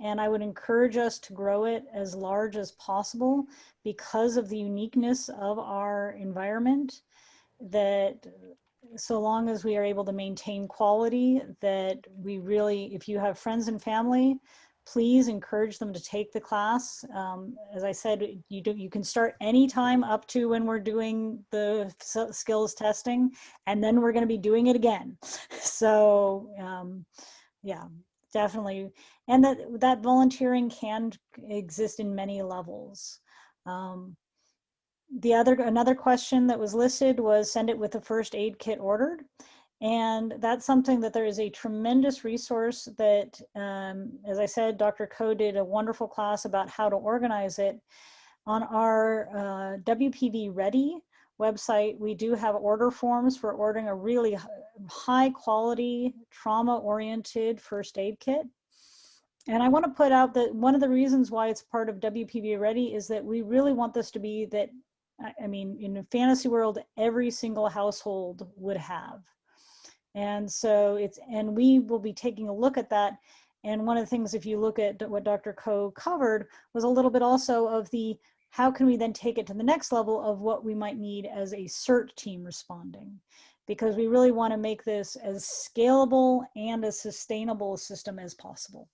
and I would encourage us to grow it as large as possible because of the uniqueness of our environment, that so long as we are able to maintain quality, that we really, if you have friends and family, please encourage them to take the class. As I said, you can start anytime up to when we're doing the skills testing, and then we're going to be doing it again. So yeah, definitely. And that volunteering can exist in many levels. Another question that was listed was send it with a first aid kit ordered. And that's something that there is a tremendous resource that, as I said, Dr. Ko did a wonderful class about how to organize it. On our WPV Ready website, we do have order forms for ordering a really high quality trauma-oriented first aid kit. And I want to put out that one of the reasons why it's part of WPV Ready is that we really want this to be that, I mean, in a fantasy world, every single household would have. And so and we will be taking a look at that. And one of the things, if you look at what Dr. Ko covered, was a little bit also of how can we then take it to the next level of what we might need as a CERT team responding, because we really want to make this as scalable and as sustainable a system as possible.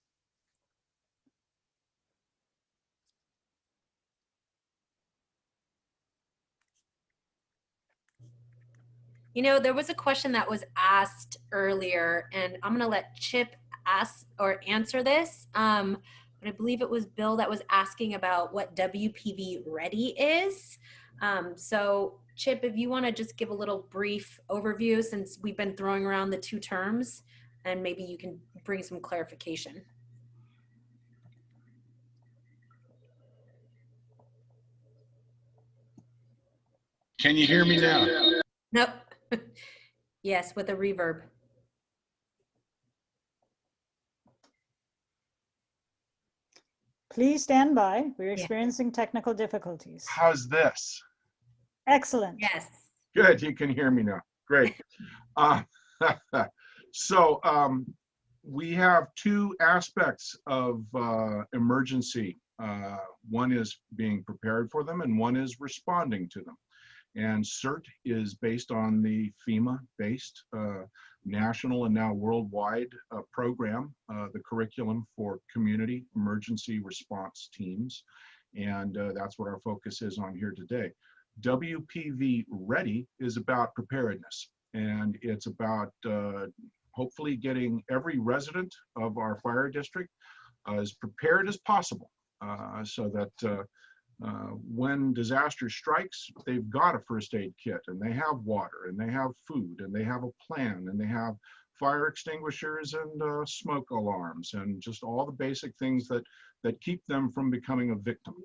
You know, there was a question that was asked earlier, and I'm going to let Chip ask or answer this. But I believe it was Bill that was asking about what WPV Ready is. So Chip, if you want to just give a little brief overview, since we've been throwing around the two terms, and maybe you can bring some clarification. Can you hear me now? Nope. Yes, with a reverb. Please stand by. We're experiencing technical difficulties. How's this? Excellent. Yes. Good, you can hear me now. Great. So we have two aspects of emergency. One is being prepared for them and one is responding to them. And CERT is based on the FEMA-based national and now worldwide program, the curriculum for community emergency response teams. And that's what our focus is on here today. WPV Ready is about preparedness, and it's about hopefully getting every resident of our fire district as prepared as possible so that when disaster strikes, they've got a first aid kit, and they have water, and they have food, and they have a plan, and they have fire extinguishers and smoke alarms, and just all the basic things that keep them from becoming a victim.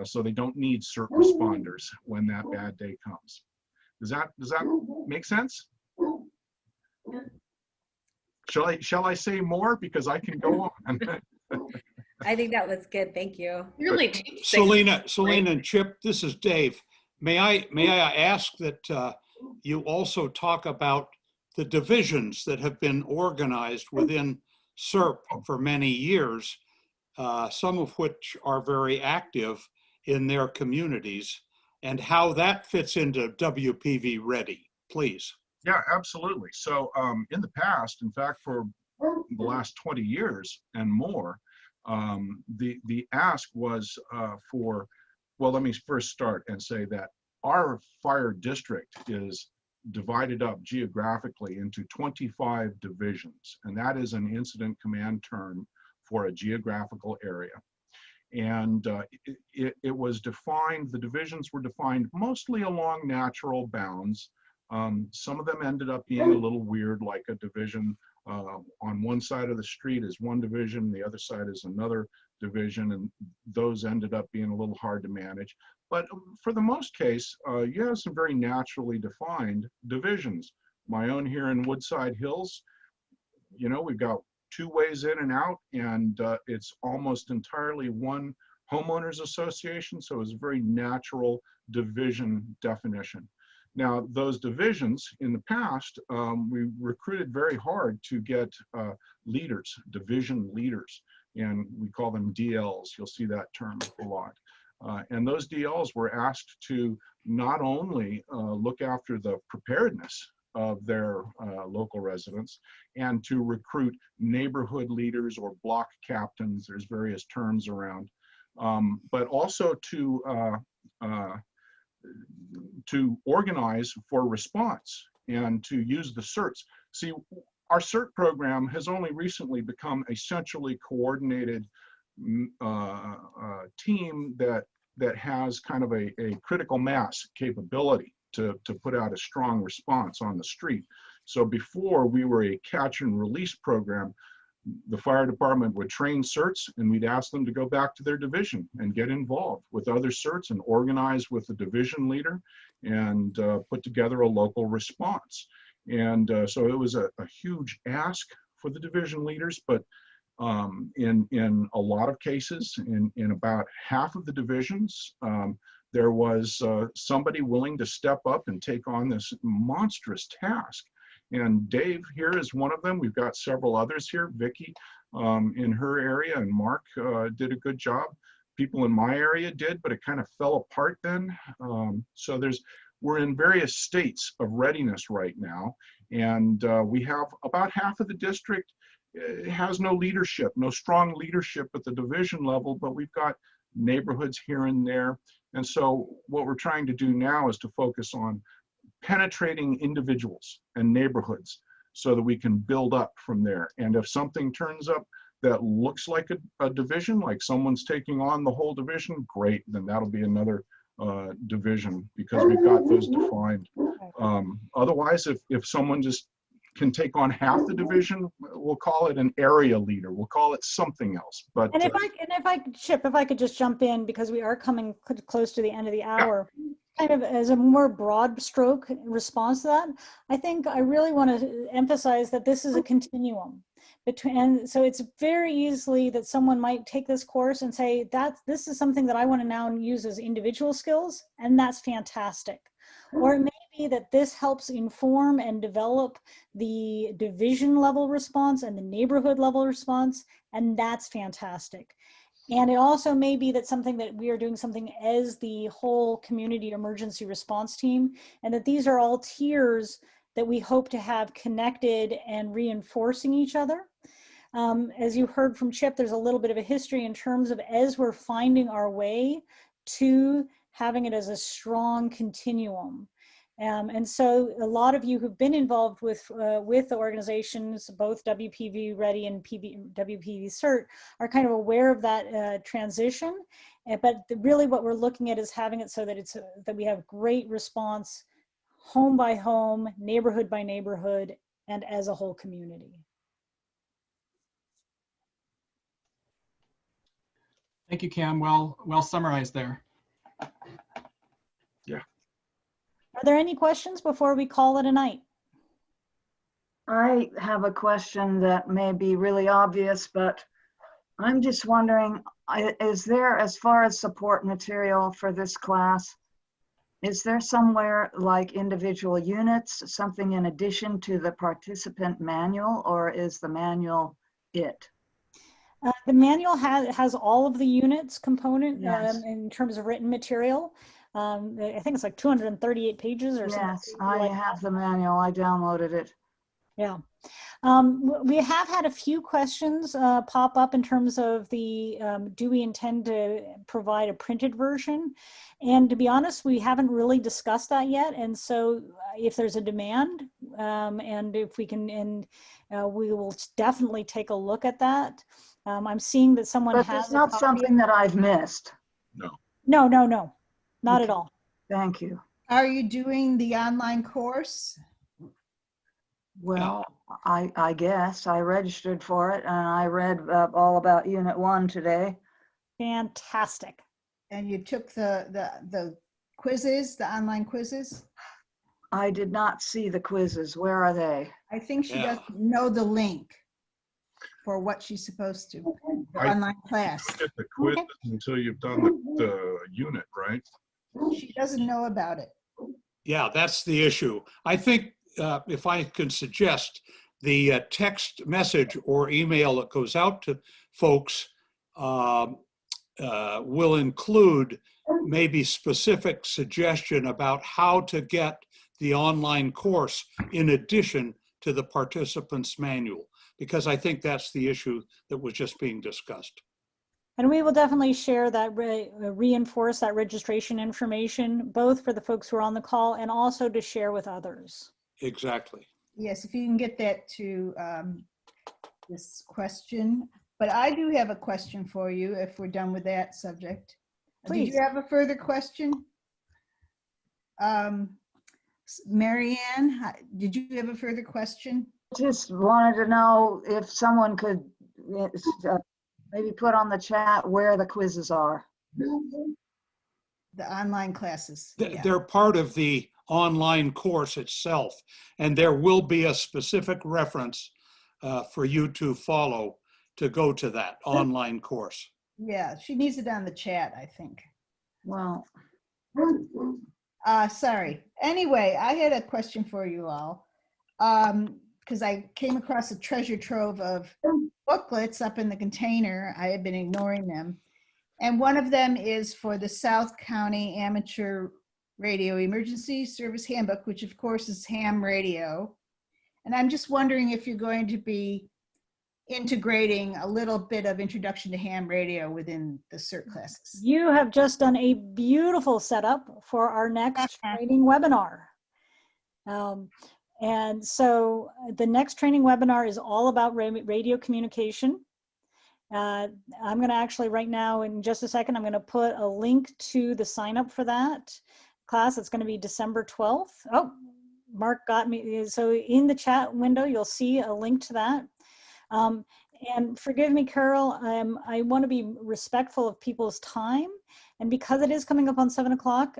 So they don't need CERT responders when that bad day comes. Does that make sense? Shall I say more, because I can go on? I think that was good. Thank you. Really, Selena and Chip, this is Dave. May I ask that you also talk about the divisions that have been organized within CERT for many years, some of which are very active in their communities, and how that fits into WPV Ready, please. Yeah, absolutely. So in the past, in fact, for the last 20 years and more, the ask was for, well, let me first start and say that our fire district is divided up geographically into 25 divisions, and that is an incident command term for a geographical area. And it was defined, the divisions were defined mostly along natural bounds. Some of them ended up being a little weird, like a division on one side of the street is one division, the other side is another division, and those ended up being a little hard to manage. But for the most case, you have some very naturally defined divisions. My own here in Woodside Hills, you know, we've got two ways in and out, and it's almost entirely one homeowners association, so it's a very natural division definition. Now, those divisions in the past, we recruited very hard to get leaders, division leaders, and we call them DLs. You'll see that term a lot. And those DLs were asked to not only look after the preparedness of their local residents and to recruit neighborhood leaders or block captains, there's various terms around, but also to organize for response and to use the CERTs. See, our CERT program has only recently become a centrally coordinated team that has kind of a critical mass capability to put out a strong response on the street. So before, we were a catch and release program. The fire department would train CERTs, and we'd ask them to go back to their division and get involved with other CERTs and organize with the division leader and put together a local response. And so it was a huge ask for the division leaders, but in a lot of cases, in about half of the divisions, there was somebody willing to step up and take on this monstrous task. And Dave here is one of them. We've got several others here. Vicky in her area, and Mark did a good job. People in my area did, but it kind of fell apart then. So we're in various states of readiness right now. And we have about half of the district has no leadership, no strong leadership at the division level, but we've got neighborhoods here and there. And so what we're trying to do now is to focus on penetrating individuals and neighborhoods so that we can build up from there. And if something turns up that looks like a division, like someone's taking on the whole division, great, then that'll be another division because we've got those defined. Otherwise, if someone just can take on half the division, we'll call it an area leader. We'll call it something else. But and if I could just jump in, because we are coming close to the end of the hour. Yeah. Kind of as a more broad stroke response to that, I think I really want to emphasize that this is a continuum between, so it's very easily that someone might take this course and say this is something that I want to now use as individual skills, and that's fantastic. Or it may that this helps inform and develop the division level response and the neighborhood level response, and that's fantastic. And it also may be that something that we are doing something as the whole community emergency response team, and that these are all tiers that we hope to have connected and reinforcing each other. As you heard from Chip, there's a little bit of a history in terms of as we're finding our way to having it as a strong continuum. And so a lot of you who've been involved with the organizations, both WPV Ready and WPV-CERT, are kind of aware of that transition. But really what we're looking at is having it so that that we have great response home by home, neighborhood by neighborhood, and as a whole community. Thank you, Cam. Well summarized there. Are there any questions before we call it a night? I have a question that may be really obvious, but I'm just wondering, is there, as far as support material for this class, is there somewhere like individual units, something in addition to the participant manual, or is the manual it? The manual has all of the units component Yes. in terms of written material. I think it's like 238 pages or something. Yes, I have the manual. I downloaded it. Yeah. We have had a few questions pop up in terms of the, do we intend to provide a printed version? And to be honest, we haven't really discussed that yet. And so if there's a demand and if we can, we will definitely take a look at that. I'm seeing that someone But has it's not something that I've missed. No. No, not at Okay. all. Thank you. Are you doing the online course? Well, I guess I registered for it and I read all about Unit 1 today. Fantastic. And you took the quizzes, the online quizzes? I did not see the quizzes. Where are they? I think she Yeah. doesn't know the link for what she's supposed to, the I- online class. Get the quiz until you've done the unit, right? She doesn't know about it. Yeah, that's the issue. I think if I can suggest, the text message or email that goes out to folks will include maybe specific suggestion about how to get the online course in addition to the participants manual, because I think that's the issue that was just being discussed. And we will definitely share that, reinforce that registration information, both for the folks who are on the call and also to share with others. Exactly. Yes, if you can get that to this question. But I do have a question for you if we're done with that subject. Please. Did you have a further question? Marianne, did you have a further question? Just wanted to know if someone could maybe put on the chat where the quizzes are. The online classes. Yeah. They're part of the online course itself, and there will be a specific reference for you to follow to go to that online course. Yeah, she needs it on the chat, I think. Well, Sorry. Anyway, I had a question for you all. Because I came across a treasure trove of booklets up in the container. I had been ignoring them. And one of them is for the South County Amateur Radio Emergency Service Handbook, which of course is ham radio. And I'm just wondering if you're going to be integrating a little bit of introduction to ham radio within the CERT classes. You have just done a beautiful setup for our next training webinar. And so the next training webinar is all about radio communication. I'm going to actually right now, in just a second, I'm going to put a link to the sign up for that class. It's going to be December 12th. Oh, Mark got me. So in the chat window, you'll see a link to that. And forgive me, Carol, I want to be respectful of people's time. And because it is coming up on 7 o'clock,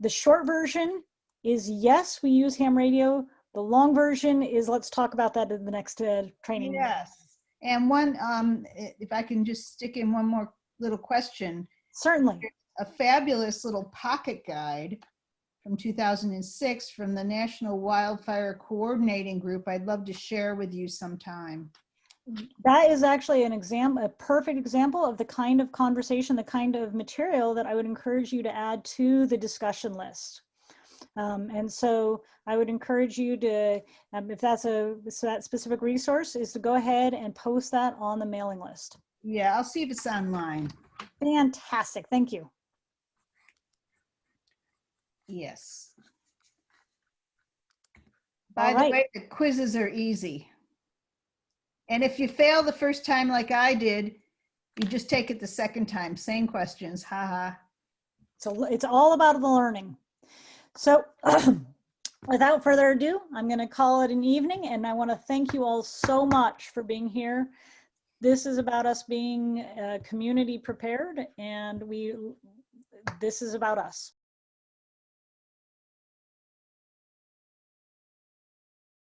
the short version is yes, we use ham radio. The long version is let's talk about that in the next training. Yes. And one, if I can just stick in one more little question. Certainly. A fabulous little pocket guide from 2006 from the National Wildfire Coordinating Group I'd love to share with you sometime. That is actually a perfect example of the kind of conversation, the kind of material that I would encourage you to add to the discussion list. And so I would encourage you to, if that's that specific resource, is to go ahead and post that on the mailing list. Yeah, I'll see if it's online. Fantastic, thank you. Yes. By All the right. way, the quizzes are easy. And if you fail the first time like I did, you just take it the second time. Same questions, haha. So it's all about the learning. So without further ado, I'm going to call it an evening, and I want to thank you all so much for being here. This is about us being community prepared, and this is about us.